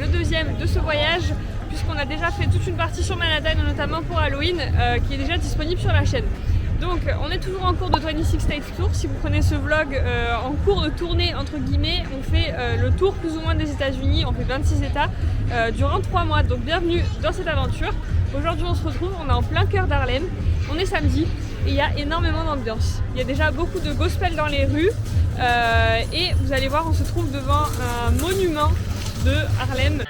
le deuxième de ce voyage, puisqu'on a déjà fait toute une partie sur Manhattan, notamment pour Halloween, qui est déjà disponible sur la chaîne. Donc on est toujours en cours de 26 States Tour. Si vous prenez ce vlog en cours de tournée entre guillemets, on fait le tour plus ou moins des États-Unis, on fait 26 États durant 3 mois. Donc bienvenue dans cette aventure. Aujourd'hui on se retrouve, on est en plein cœur d'Harlem, on est samedi et il y a énormément d'ambiance. Il y a déjà beaucoup de gospel dans les rues et vous allez voir, on se trouve devant un monument de Harlem.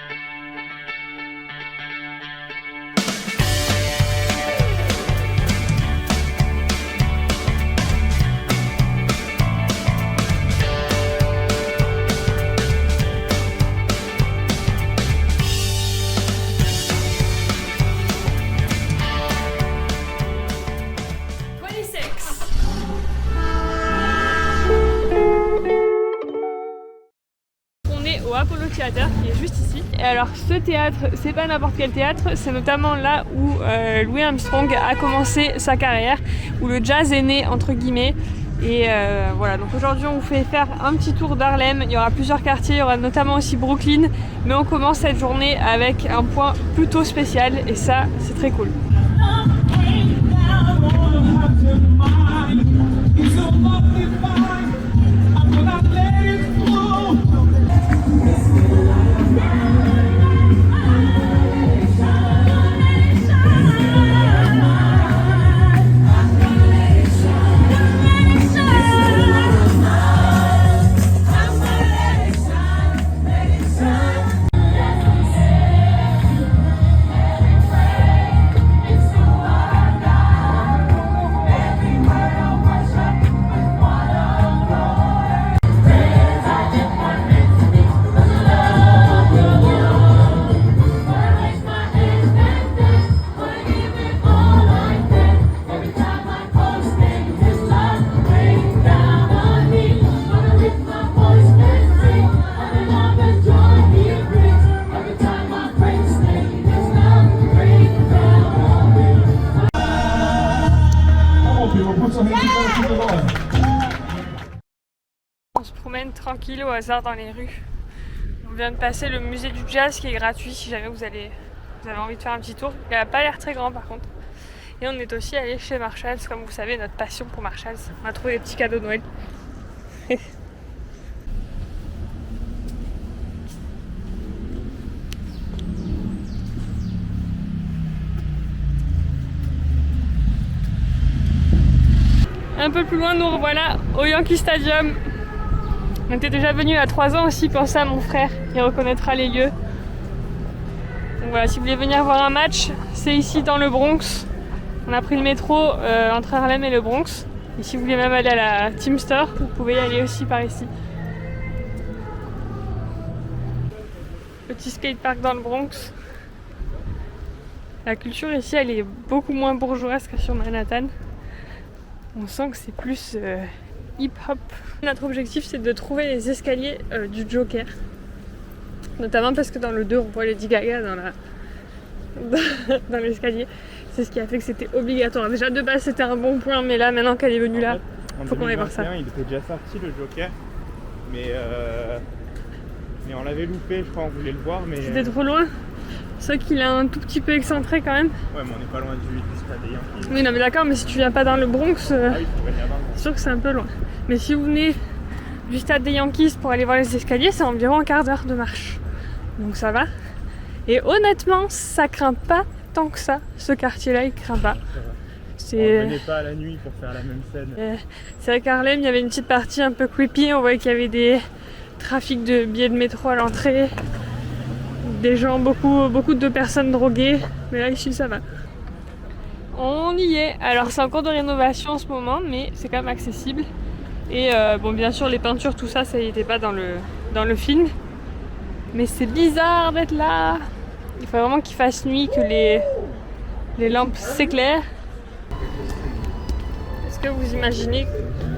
Au Apollo Theater qui est juste ici. Et alors ce théâtre, c'est pas n'importe quel théâtre, c'est notamment là où Louis Armstrong a commencé sa carrière, où le jazz est né entre guillemets. Et voilà, donc aujourd'hui on vous fait faire un petit tour d'Harlem. Il y aura plusieurs quartiers, il y aura notamment aussi Brooklyn, mais on commence cette journée avec un point plutôt spécial et ça c'est très cool. On se promène tranquille au hasard dans les rues. On vient de passer le musée du jazz qui est gratuit si jamais vous avez envie de faire un petit tour. Il n'a pas l'air très grand par contre. Et on est aussi allé chez Marshalls, comme vous savez, notre passion pour Marshalls. On a trouvé des petits cadeaux de Noël. Un peu plus loin, nous revoilà au Yankee Stadium. On était déjà venu il y a 3 ans aussi, pensez à mon frère, il reconnaîtra les lieux. Donc voilà, si vous voulez venir voir un match, c'est ici dans le Bronx. On a pris le métro entre Harlem et le Bronx. Et si vous voulez même aller à la Team Store, vous pouvez y aller aussi par ici. Petit skatepark dans le Bronx. La culture ici, elle est beaucoup moins bourgeoise que sur Manhattan. On sent que c'est plus hip-hop. Notre objectif, c'est de trouver les escaliers du Joker. Notamment parce que dans le 2, on voit Lady Gaga dans l'escalier. C'est ce qui a fait que c'était obligatoire. Déjà de base, c'était un bon point, mais là, maintenant qu'elle est venue là, il faut qu'on aille voir ça. Il était déjà sorti le Joker, mais on l'avait loupé, je crois, on voulait le voir, mais... C'était trop loin. C'est vrai qu'il est un tout petit peu excentré quand même. Ouais, mais on n'est pas loin du stade des Yankees. Oui, non, mais d'accord, mais si tu viens pas dans le Bronx, oui, faut venir dans le Bronx. C'est sûr que c'est un peu loin. Mais si vous venez du stade des Yankees pour aller voir les escaliers, c'est environ un quart d'heure de marche. Donc ça va. Et honnêtement, ça craint pas tant que ça. Ce quartier-là, il craint pas. On ne venait pas à la nuit pour faire la même scène. C'est vrai qu'à Harlem, il y avait une petite partie un peu creepy. On voyait qu'il y avait des trafics de billets de métro à l'entrée. Des gens, beaucoup de personnes droguées. Mais là, ici, ça va. On y est. Alors, c'est en cours de rénovation en ce moment, mais c'est quand même accessible. Et bon, bien sûr, les peintures, tout ça, ça n'y était pas dans le film. Mais c'est bizarre d'être là. Il faut vraiment qu'il fasse nuit, que les lampes s'éclairent. Est-ce que vous imaginez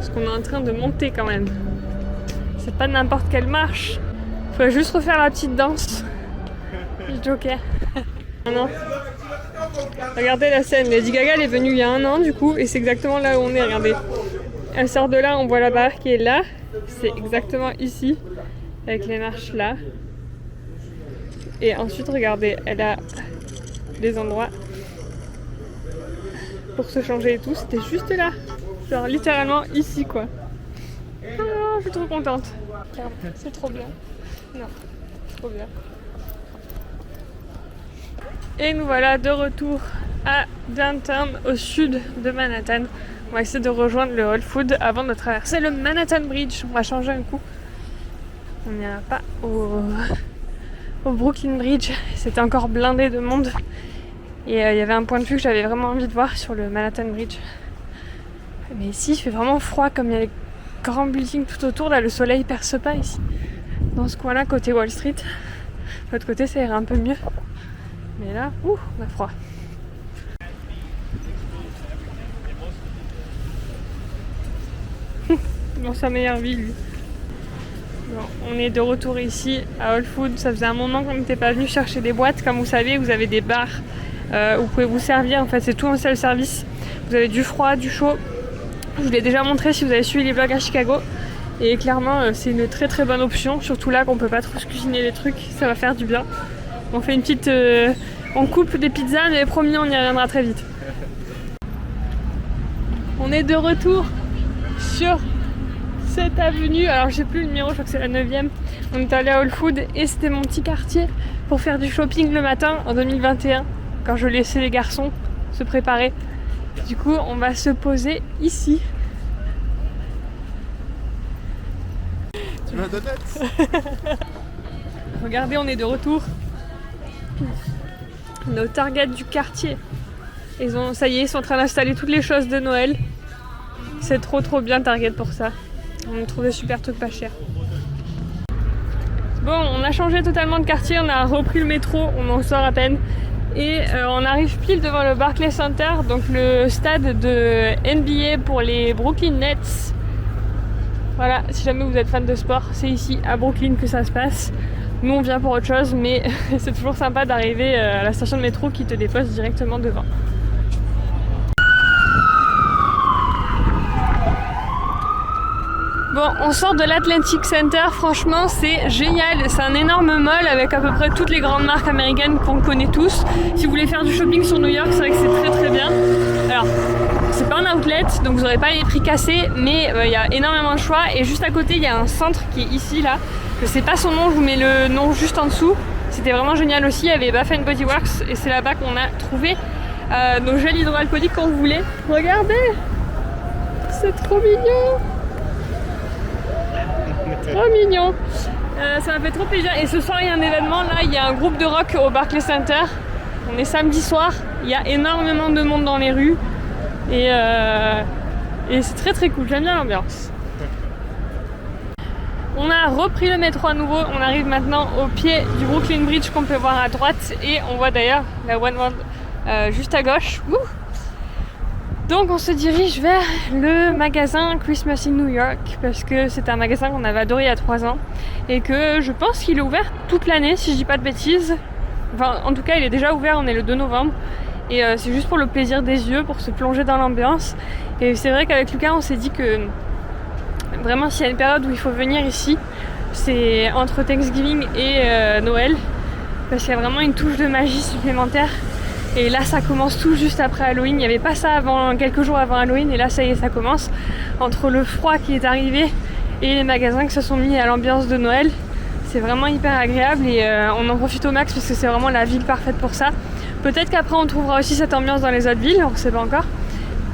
ce qu'on est en train de monter quand même? C'est pas n'importe quelle marche. Il faut juste refaire la petite danse du Joker. Non. Regardez la scène. Lady Gaga elle est venue il y a 1 an du coup et c'est exactement là où on est. Regardez. Elle sort de là, on voit la barre qui est là. C'est exactement ici avec les marches là. Et ensuite, regardez, elle a des endroits pour se changer et tout. C'était juste là. Genre littéralement ici quoi. Oh, je suis trop contente. C'est trop bien. Non, c'est trop bien. Et nous voilà de retour à Downtown, au sud de Manhattan. On va essayer de rejoindre le Whole Foods avant de traverser le Manhattan Bridge. On va changer un coup. On n'ira pas au Brooklyn Bridge. C'était encore blindé de monde. Et il y avait un point de vue que j'avais vraiment envie de voir sur le Manhattan Bridge. Mais ici, il fait vraiment froid, comme il y a les grands buildings tout autour. Là, le soleil perce pas ici. Dans ce coin-là, côté Wall Street. De l'autre côté, ça irait un peu mieux. Mais là, on a froid. Dans sa meilleure vie, lui. Bon, on est de retour ici à Whole Foods. Ça faisait un moment qu'on n'était pas venu chercher des boîtes. Comme vous savez, vous avez des bars où vous pouvez vous servir. En fait, c'est tout un seul service. Vous avez du froid, du chaud. Je vous l'ai déjà montré si vous avez suivi les vlogs à Chicago. Et clairement, c'est une très très bonne option. Surtout là qu'on peut pas trop se cuisiner les trucs. Ça va faire du bien. On fait une petite... on coupe des pizzas, mais promis, on y reviendra très vite. On est de retour sur cette avenue. Alors, je sais plus le numéro, je crois que c'est la 9e. On est allé à Whole Foods et c'était mon petit quartier pour faire du shopping le matin en 2021. Quand je laissais les garçons se préparer. Du coup, on va se poser ici. Tu veux un donut? Regardez, on est de retour. Nos Target du quartier. Ça y est, ils sont en train d'installer toutes les choses de Noël. C'est trop bien Target pour ça. On a trouvé super trucs pas chers. Bon, on a changé totalement de quartier, on a repris le métro, on en sort à peine. Et on arrive pile devant le Barclays Center, donc le stade de NBA pour les Brooklyn Nets. Voilà, si jamais vous êtes fan de sport, c'est ici à Brooklyn que ça se passe. Nous on vient pour autre chose, mais c'est toujours sympa d'arriver à la station de métro qui te dépose directement devant. Bon, on sort de l'Atlantic Center, franchement c'est génial, c'est un énorme mall avec à peu près toutes les grandes marques américaines qu'on connaît tous. Si vous voulez faire du shopping sur New York, c'est vrai que c'est très bien. Alors, c'est pas un outlet, donc vous n'aurez pas les prix cassés, mais il y a énormément de choix. Et juste à côté, il y a un centre qui est ici, là. Je sais pas son nom, je vous mets le nom juste en dessous. C'était vraiment génial aussi, il y avait Bath & Body Works et c'est là-bas qu'on a trouvé nos gels hydroalcooliques qu'on voulait. Regardez, c'est trop mignon. Trop mignon. Ça m'a fait trop plaisir. Et ce soir il y a un événement, là il y a un groupe de rock au Barclays Center. On est samedi soir, il y a énormément de monde dans les rues. Et c'est très cool, j'aime bien l'ambiance. On a repris le métro à nouveau, on arrive maintenant au pied du Brooklyn Bridge qu'on peut voir à droite. Et on voit d'ailleurs la One World juste à gauche. Ouh. Donc on se dirige vers le magasin Christmas in New York parce que c'est un magasin qu'on avait adoré il y a 3 ans et que je pense qu'il est ouvert toute l'année si je dis pas de bêtises. Enfin en tout cas il est déjà ouvert, on est le 2 novembre et c'est juste pour le plaisir des yeux, pour se plonger dans l'ambiance. Et c'est vrai qu'avec Lucas on s'est dit que vraiment s'il y a une période où il faut venir ici, c'est entre Thanksgiving et Noël parce qu'il y a vraiment une touche de magie supplémentaire. Et là ça commence tout juste après Halloween, il n'y avait pas ça avant, quelques jours avant Halloween et là ça y est ça commence. Entre le froid qui est arrivé et les magasins qui se sont mis à l'ambiance de Noël, c'est vraiment hyper agréable et on en profite au max parce que c'est vraiment la ville parfaite pour ça. Peut-être qu'après on trouvera aussi cette ambiance dans les autres villes, on ne sait pas encore.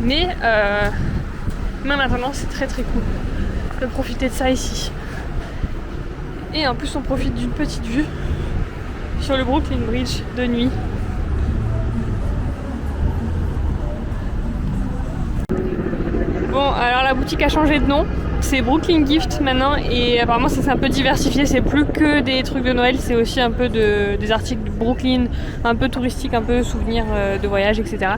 Mais maintenant c'est très cool de profiter de ça ici. Et en plus on profite d'une petite vue sur le Brooklyn Bridge de nuit. Bon, alors la boutique a changé de nom, c'est Brooklyn Gift maintenant et apparemment ça s'est un peu diversifié, c'est plus que des trucs de Noël, c'est aussi un peu des articles de Brooklyn, un peu touristique, un peu souvenirs de voyage, etc.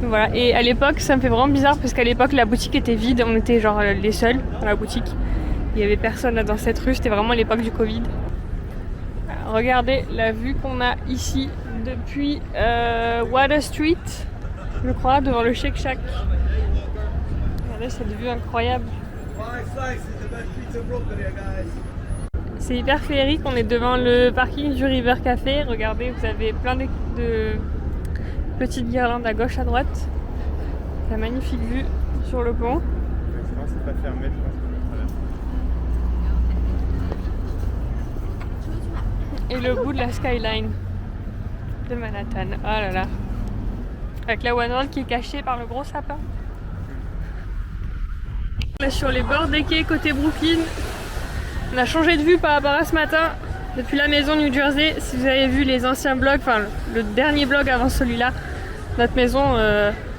Donc voilà, et à l'époque ça me fait vraiment bizarre parce qu'à l'époque la boutique était vide, on était genre les seuls dans la boutique, il n'y avait personne là dans cette rue, c'était vraiment l'époque du Covid. Alors, regardez la vue qu'on a ici depuis Water Street, je crois, devant le Shake Shack. Regardez cette vue incroyable. C'est hyper féerique, on est devant le parking du River Café. Regardez, vous avez plein de petites guirlandes à gauche, à droite. La magnifique vue sur le pont. Sinon c'est pas fermé, je pense qu'on Et le bout de la skyline de Manhattan. Oh là là. Avec la One World qui est cachée par le gros sapin. Là sur les bords des quais côté Brooklyn. On a changé de vue par rapport à ce matin. Depuis la maison New Jersey, si vous avez vu les anciens vlogs, enfin le dernier vlog avant celui-là, notre maison,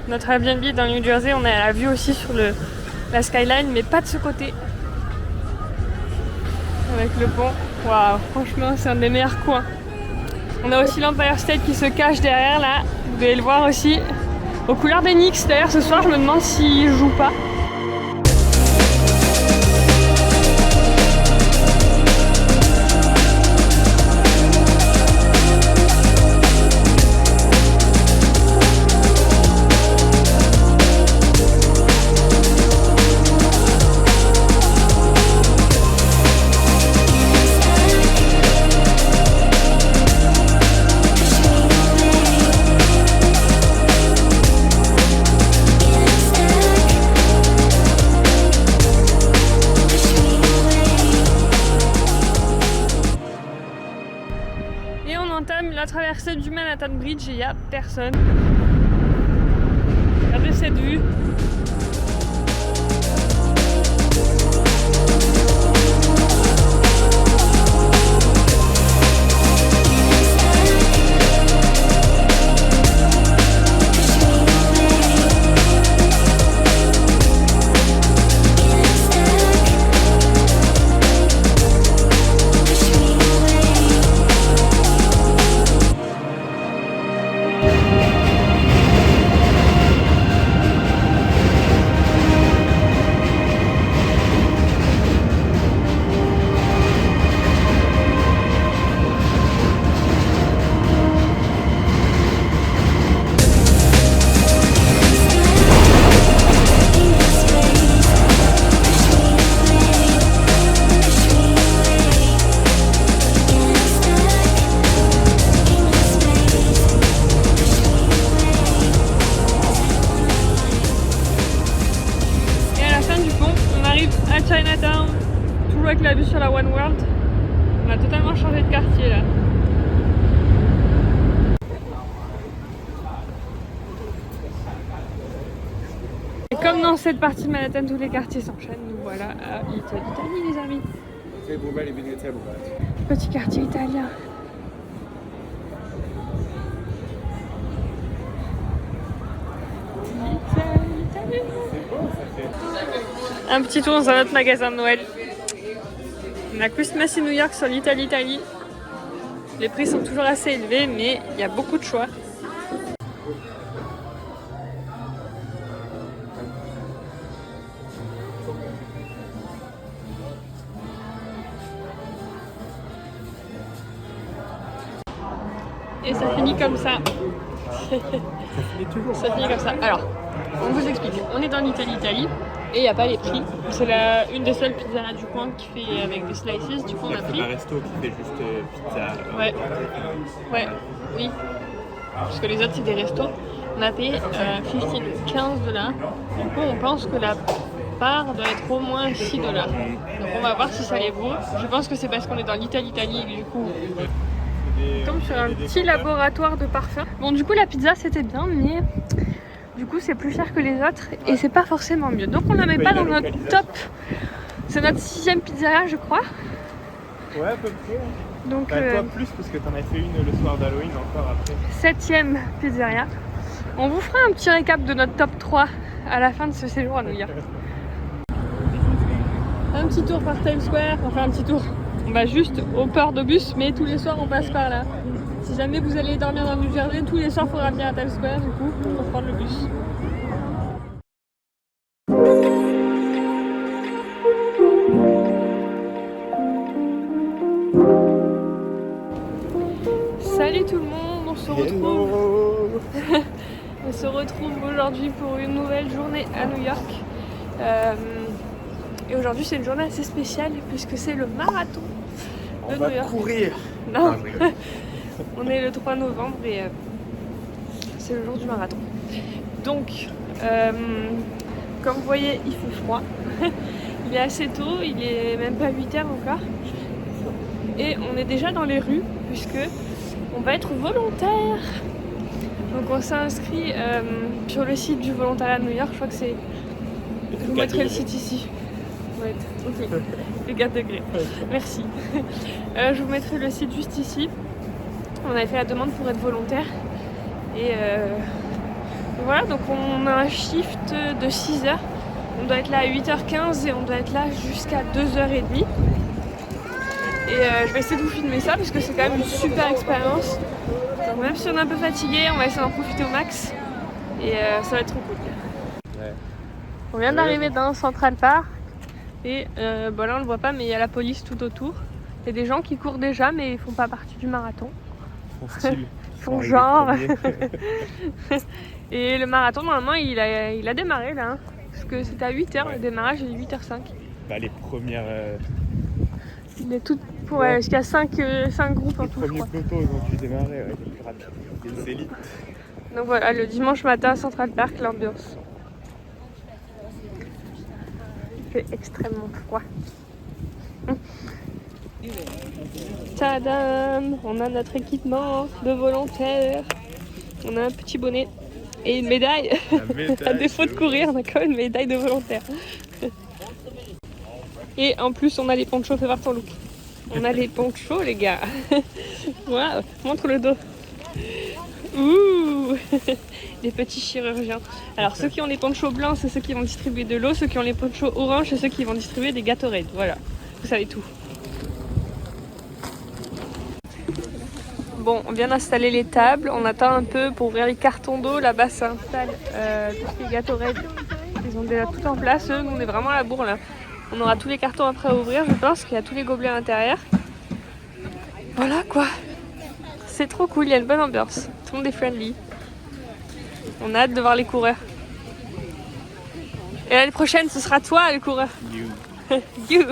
notre Airbnb dans New Jersey, on a la vue aussi sur la skyline, mais pas de ce côté. Avec le pont, waouh, franchement c'est un des meilleurs coins. On a aussi l'Empire State qui se cache derrière là, vous devez le voir aussi. Aux couleurs des Knicks, d'ailleurs ce soir je me demande s'ils jouent pas. La traversée du Manhattan Bridge et il n'y a personne. Regardez cette vue. Chinatown, toujours avec la vue sur la One World. On a totalement changé de quartier là. Et comme dans cette partie de Manhattan, tous les quartiers s'enchaînent, nous voilà à Italie les amis. Petit quartier italien. Un petit tour dans un autre magasin de Noël. On a Christmas in New York sur l'Italie. Les prix sont toujours assez élevés, mais il y a beaucoup de choix. Et ça finit comme ça. Ça finit comme ça. Alors, on vous explique. On est dans l'Italie. Et il n'y a pas les prix. C'est une des seules pizzerias du coin qui fait avec des slices. Du coup, on a pris. C'est un resto qui fait juste pizza. Ouais. Ouais, oui. Parce que les autres, c'est des restos. On a payé 15 $. Du coup, on pense que la part doit être au moins 6 $. Donc, on va voir si ça les vaut. Je pense que c'est parce qu'on est dans l'Italie et du coup. On tombe sur un petit laboratoire de parfums. Bon, du coup, la pizza, c'était bien, mais. Du coup, c'est plus cher que les autres et c'est pas forcément mieux. Donc, on la met pas dans notre top. C'est notre 6e pizzeria, je crois. Ouais, à peu près. Donc, toi plus parce que t'en as fait une le soir d'Halloween encore après. 7e pizzeria. On vous fera un petit récap de notre top 3 à la fin de ce séjour à New York. Un petit tour par Times Square, enfin un petit tour. On va juste au port de bus, mais tous les soirs on passe par là. Si jamais vous allez dormir dans New Jersey, tous les soirs il faudra venir à Times Square du coup pour prendre le bus. Salut tout le monde, on se retrouve. On se retrouve aujourd'hui pour une nouvelle journée à New York. Et aujourd'hui c'est une journée assez spéciale puisque c'est le marathon. de New York. Courir. Non, je rigole. on est le 3 novembre et c'est le jour du marathon. Donc, comme vous voyez, il fait froid. Il est assez tôt, il est même pas 8h encore. Et on est déjà dans les rues puisque on va être volontaire. Donc on s'est inscrit sur le site du volontariat de New York. Je crois que c'est... Je vous mettrai le site ici. Ouais, ok, les 4 degrés. Merci. Je vous mettrai le site juste ici. On avait fait la demande pour être volontaire. Et voilà, donc on a un shift de 6h. On doit être là à 8h15 et on doit être là jusqu'à 2h30. Et je vais essayer de vous filmer ça parce que c'est quand même une super expérience. Donc même si on est un peu fatigué, on va essayer d'en profiter au max. Et ça va être trop cool. Ouais. On vient d'arriver dans Central Park. Et bon là on le voit pas mais il y a la police tout autour. Il y a des gens qui courent déjà mais ils font pas partie du marathon. Ils font genre. Et le marathon normalement il a démarré là. Hein, parce que c'était à 8h, le démarrage est 8h05. Bah, les premières. Il est tout pour jusqu'à 5 groupes en tout. Les premiers pelotons ils ont dû démarrer, ouais, les plus rapides. Les élites. Donc voilà, le dimanche matin à Central Park, l'ambiance. Il fait extrêmement froid. Tadam! On a notre équipement de volontaires. On a un petit bonnet et une médaille. À défaut de courir, on a quand même une médaille de volontaire. Et en plus, on a les ponchos, fais voir ton look. On a les ponchos, les gars. Waouh, montre le dos. Ouh, des petits chirurgiens. Alors, ceux qui ont les ponchos blancs, c'est ceux qui vont distribuer de l'eau. Ceux qui ont les ponchos orange, c'est ceux qui vont distribuer des Gatorade. Voilà, vous savez tout. Bon, on vient d'installer les tables. On attend un peu pour ouvrir les cartons d'eau. Là-bas, ça installe tout ce qui est Gatorade. Ils ont déjà tout en place. Eux, nous, on est vraiment à la bourre, là. On aura tous les cartons après à ouvrir, je pense, qu'il y a tous les gobelets à l'intérieur. Voilà quoi. C'est trop cool, il y a une bonne ambiance. Tout le monde est friendly. On a hâte de voir les coureurs. Et l'année prochaine, ce sera toi le coureur. You.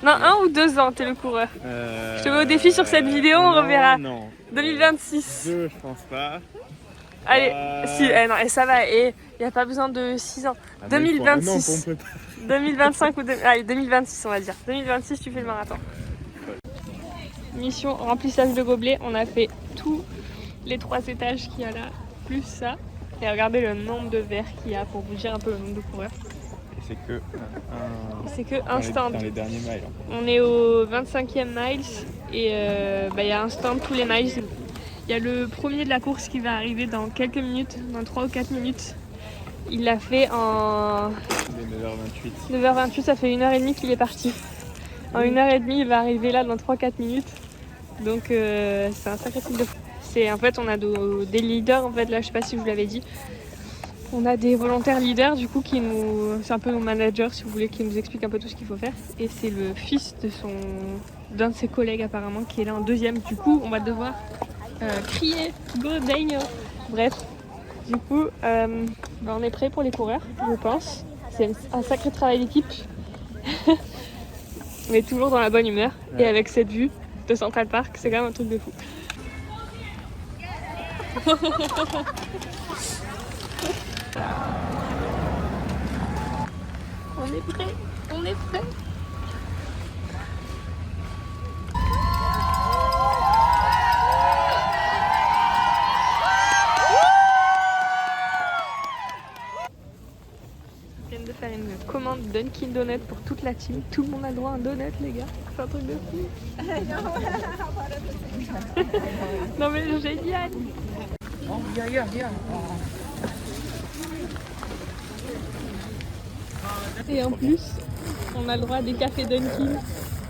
Non, 1 ou 2 ans, t'es le coureur. Je te mets au défi sur cette vidéo, on reverra. Non. 2026. 2, je pense pas. Allez, si, non, et ça va, et il n'y a pas besoin de 6 ans. 2026. 2025 ou allez, 2026 on va dire. 2026 tu fais le marathon. Mission remplissage de gobelets. On a fait tous les 3 étages qu'il y a là, plus ça. Et regardez le nombre de verres qu'il y a pour vous dire un peu le nombre de coureurs. Et c'est que un stand. Dans les derniers miles. On est au 25e miles et il y a un stand tous les miles. Il y a le premier de la course qui va arriver dans quelques minutes, dans 3 ou 4 minutes. Il l'a fait en 9h28. 9h28, ça fait 1h30 qu'il est parti. En 1h30, il va arriver là dans 3-4 minutes. Donc c'est un sacré truc de fou. En fait, on a des leaders, en fait, là, je sais pas si je vous l'avais dit. On a des volontaires leaders, du coup, c'est un peu nos managers, si vous voulez, qui nous expliquent un peu tout ce qu'il faut faire. Et c'est le fils d'un de ses collègues, apparemment, qui est là en 2e. Du coup, on va devoir crier « Go Daniel !» Bref. Du coup, on est prêt pour les coureurs, je pense. C'est un sacré travail d'équipe. Mais toujours dans la bonne humeur. Ouais. Et avec cette vue de Central Park, c'est quand même un truc de fou. On est prêt, on est prêt. De faire une commande Dunkin' Donut pour toute la team. Tout le monde a le droit à un donut, les gars. C'est un truc de fou. Non mais génial. Et en plus, on a le droit à des cafés Dunkin'.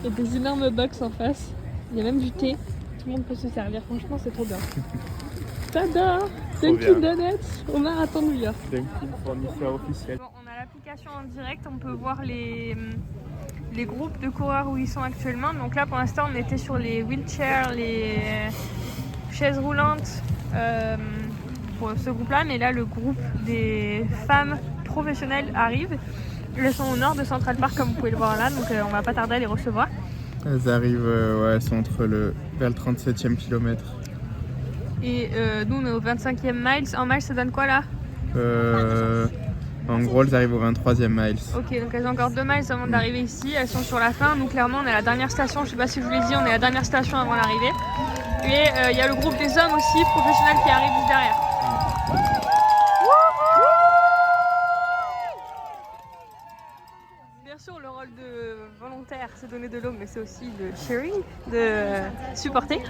Il y a des énormes box en face. Il y a même du thé. Tout le monde peut se servir. Franchement, c'est trop bien. Tada! Dunkin' Donuts au marathon de New York. Dunkin' fournisseur officiel. Bon, on a l'application en direct, on peut voir les groupes de coureurs où ils sont actuellement. Donc là, pour l'instant, on était sur les wheelchairs, les chaises roulantes pour ce groupe-là. Mais là, le groupe des femmes professionnelles arrive. Elles sont au nord de Central Park, comme vous pouvez le voir là. Donc on va pas tarder à les recevoir. Elles arrivent, ouais, elles sont vers le 37e kilomètre. Et nous, on est au 25e miles. En miles, ça donne quoi là? En gros, elles arrivent au 23e miles. Ok, donc elles ont encore 2 miles avant d'arriver ici. Elles sont sur la fin. Nous, clairement, on est à la dernière station. Je sais pas si je vous l'ai dit, on est à la dernière station avant l'arrivée. Et il y a le groupe des hommes aussi, professionnels, qui arrive juste derrière. Bien sûr, le rôle de volontaire, c'est donner de l'eau, mais c'est aussi de cheering, de supporter.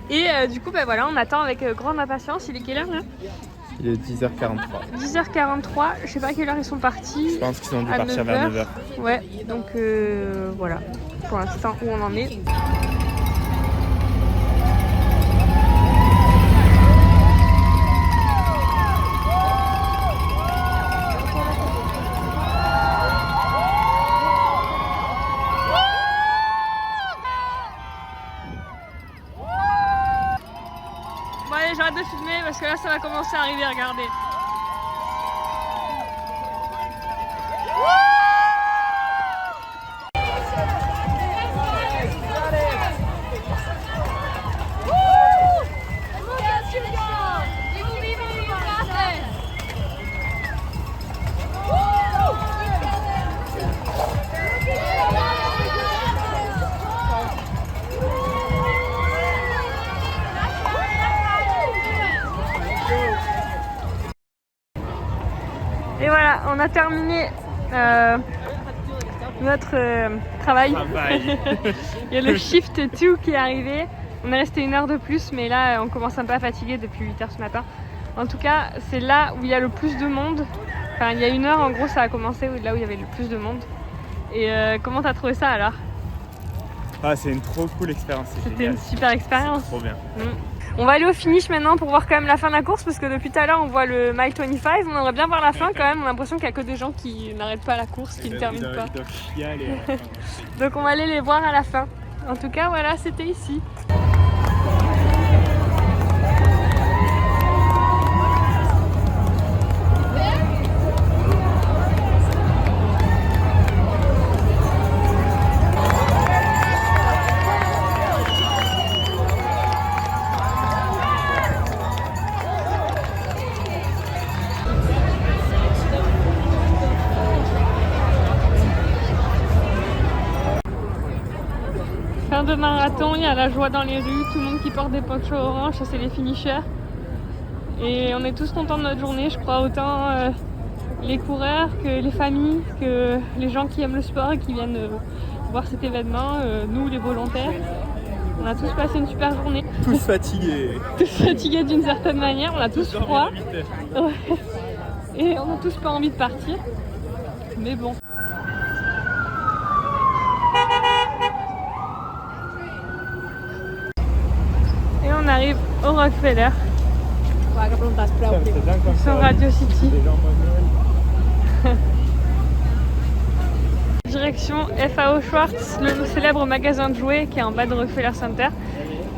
Et du coup, ben voilà, on attend avec grande impatience. Il est quelle heure là? Il est 10h43. 10h43, je sais pas à quelle heure ils sont partis. Je pense qu'ils ont dû partir vers 9h. Ouais, donc voilà, pour l'instant où on en est. Bon allez, j'arrête de filmer parce que là ça va commencer à arriver, regardez. Et voilà, on a terminé notre travail. Il y a le shift 2 qui est arrivé. On est resté 1 heure de plus, mais là on commence un peu à fatiguer depuis 8h ce matin. En tout cas, c'est là où il y a le plus de monde. Enfin, il y a 1 heure en gros, ça a commencé là où il y avait le plus de monde. Et comment t'as trouvé ça alors? Ah, c'est une trop cool expérience. C'était une super expérience. Trop bien. On va aller au finish maintenant pour voir quand même la fin de la course parce que depuis tout à l'heure on voit le mile 25, on aimerait bien voir la fin quand même, on a l'impression qu'il n'y a que des gens qui n'arrêtent pas la course, qui ne terminent pas. Donc on va aller les voir à la fin. En tout cas voilà, c'était ici. Fin de marathon, il y a la joie dans les rues, tout le monde qui porte des ponchos orange, ça c'est les finishers. Et on est tous contents de notre journée, je crois, autant les coureurs que les familles, que les gens qui aiment le sport et qui viennent voir cet événement, nous les volontaires. On a tous passé une super journée. Tous fatigués. Tous fatigués d'une certaine manière, on a tous froid. Ouais. Et on n'a tous pas envie de partir. Mais bon. Et on arrive au Rockefeller. Sur Radio City. Direction FAO Schwarz, le célèbre magasin de jouets qui est en bas de Rockefeller Center.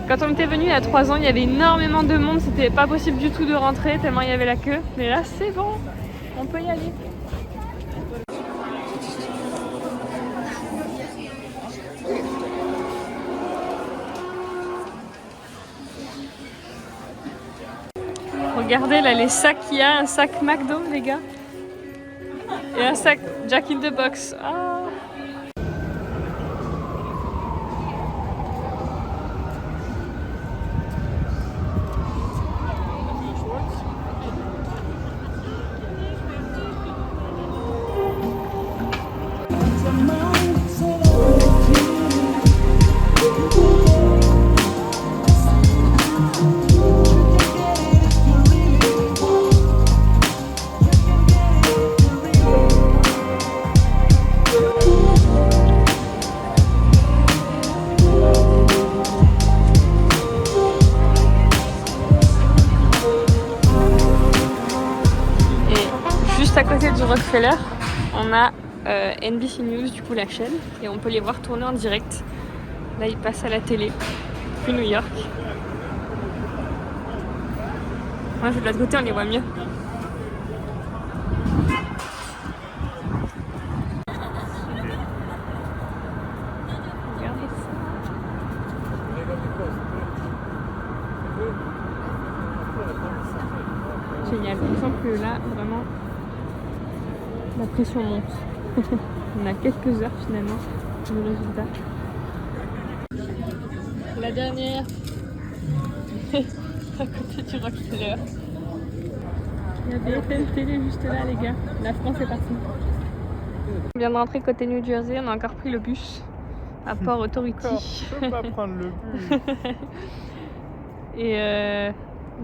Quand on était venu il y a 3 ans, il y avait énormément de monde, c'était pas possible du tout de rentrer tellement il y avait la queue. Mais là c'est bon, on peut y aller. Regardez là les sacs qu'il y a, un sac McDo les gars. Et un sac Jack in the Box. Ah. À côté du Rockefeller, on a NBC News, du coup la chaîne, et on peut les voir tourner en direct. Là, ils passent à la télé, depuis New York. Moi, je vais de l'autre côté, on les voit mieux. Regardez ça. génial. Il semble que là, vraiment, la pression monte. On a quelques heures finalement le résultat. La dernière. À côté du Rockefeller. Il y a BFM Télé juste là les gars. La France est partie. On vient de rentrer côté New Jersey, on a encore pris le bus à Port Authority. Je peux pas prendre le bus. Et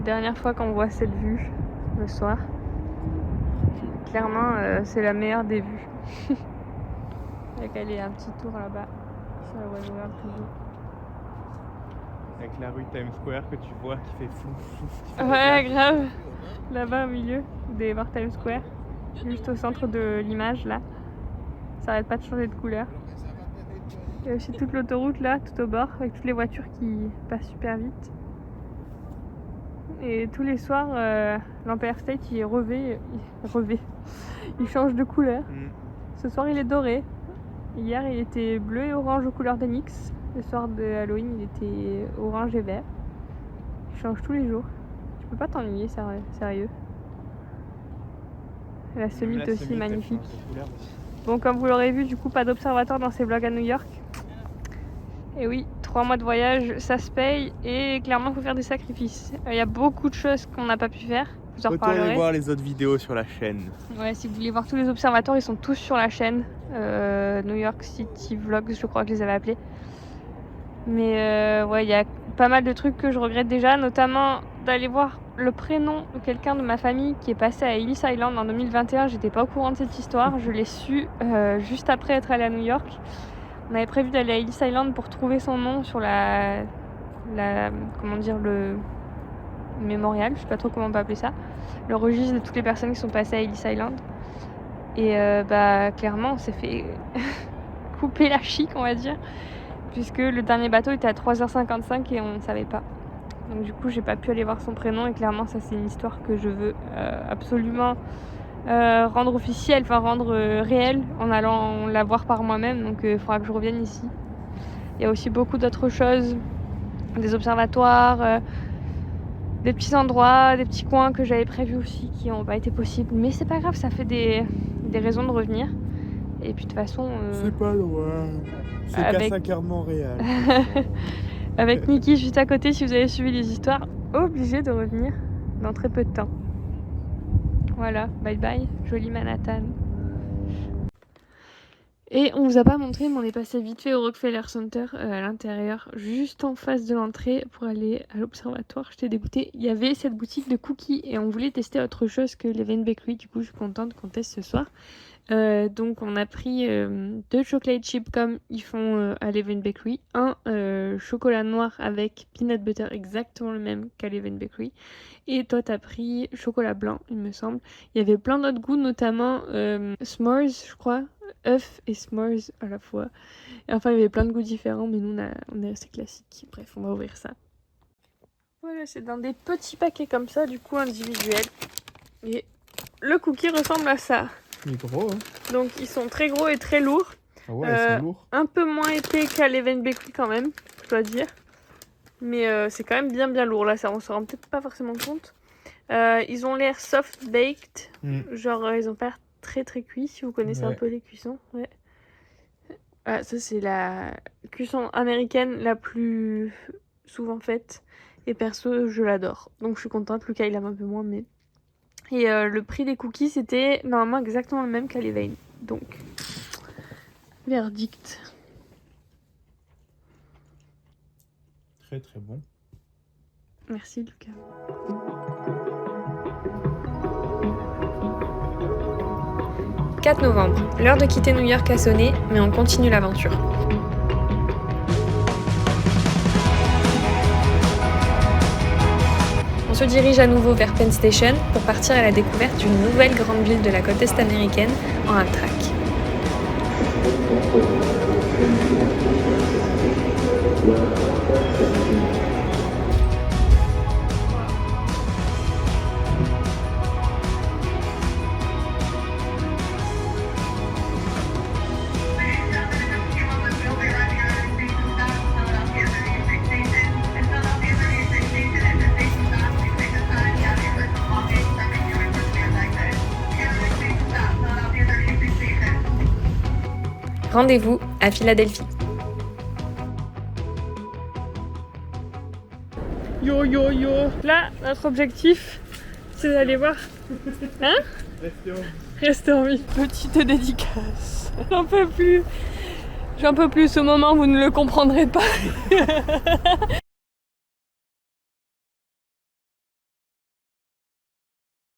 dernière fois qu'on voit cette vue le soir, clairement c'est la meilleure des vues. Avec aller un petit tour là-bas sur la One World toujours. Avec la rue Times Square que tu vois qui fait flou. Ouais, grave. Là-bas au milieu des voir Times Square, juste au centre de l'image là. Ça arrête pas de changer de couleur. Il y a aussi toute l'autoroute là, tout au bord, avec toutes les voitures qui passent super vite. Et tous les soirs, l'Empire State il est relevé. Il change de couleur. Ce soir il est doré. Hier il était bleu et orange aux couleurs d'Anyx. Le soir de Halloween il était orange et vert. Il change tous les jours. Tu peux pas t'ennuyer, sérieux. La summit aussi magnifique. Bon, comme vous l'aurez vu, du coup pas d'observatoire dans ces vlogs à New York. Et oui, 3 mois de voyage, ça se paye et clairement il faut faire des sacrifices. Il y a beaucoup de choses qu'on n'a pas pu faire. Vous en reparlerez. Retournez voir les autres vidéos sur la chaîne. Ouais, si vous voulez voir tous les observatoires, ils sont tous sur la chaîne. New York City Vlogs, je crois que je les avais appelés. Mais ouais, il y a pas mal de trucs que je regrette déjà, notamment d'aller voir le prénom de quelqu'un de ma famille qui est passé à Ellis Island en 2021. J'étais pas au courant de cette histoire, je l'ai su juste après être allée à New York. On avait prévu d'aller à Ellis Island pour trouver son nom sur comment dire, le mémorial, je sais pas trop comment on peut appeler ça, le registre de toutes les personnes qui sont passées à Ellis Island. Et bah clairement on s'est fait couper la chic, on va dire, puisque le dernier bateau était à 3h55 et on ne savait pas. Donc du coup j'ai pas pu aller voir son prénom et clairement ça c'est une histoire que je veux absolument rendre officielle, enfin rendre réelle en allant la voir par moi-même. Donc il faudra que je revienne ici. Il y a aussi beaucoup d'autres choses, des observatoires, des petits endroits, des petits coins que j'avais prévus aussi qui n'ont pas été possibles. Mais c'est pas grave, ça fait des raisons de revenir. Et puis de toute façon... c'est pas loin. C'est qu'à 5 heures de Montréal. Avec Niki juste à côté, si vous avez suivi les histoires, obligé de revenir dans très peu de temps. Voilà, bye bye, joli Manhattan. Et on vous a pas montré, mais on est passé vite fait au Rockefeller Center à l'intérieur, juste en face de l'entrée pour aller à l'observatoire. J'étais dégoûtée. Il y avait cette boutique de cookies et on voulait tester autre chose que l'Event Bakery. Du coup, je suis contente qu'on teste ce soir. Donc, on a pris 2 chocolate chips comme ils font à l'Event Bakery. Un chocolat noir avec peanut butter, exactement le même qu'à l'Event Bakery. Et toi, t'as pris chocolat blanc, il me semble. Il y avait plein d'autres goûts, notamment s'mores, je crois. œufs et s'mores à la fois. Et enfin, il y avait plein de goûts différents, mais nous, on est resté classique. Bref, on va ouvrir ça. Voilà, c'est dans des petits paquets comme ça, du coup, individuels. Et le cookie ressemble à ça. Il est gros, hein. Donc, ils sont très gros et très lourds. Ah ouais, ils sont lourds. Un peu moins épais qu'à l'Event Bakery quand même, je dois dire. Mais c'est quand même bien lourd. Là, ça, on se rend peut-être pas forcément compte. Ils ont l'air soft baked. Genre, ils ont pas l'air très cuits, si vous connaissez un peu les cuissons. Ouais. Ah, ça, c'est la cuisson américaine la plus souvent faite. Et perso, je l'adore. Donc, je suis contente. Lucas, il aime un peu moins, mais... Et le prix des cookies, c'était normalement exactement le même qu'à l'Event. Donc, verdict. Très bon. Merci, Lucas. « 4 novembre. L'heure de quitter New York a sonné, mais on continue l'aventure. On se dirige à nouveau vers Penn Station pour partir à la découverte d'une nouvelle grande ville de la côte est américaine en Amtrak. Rendez-vous à Philadelphie. Yo yo yo. Là, notre objectif, c'est d'aller voir. Hein? Restez en vie. Petite dédicace. J'en peux plus. J'en peux plus. Au moment, vous ne le comprendrez pas.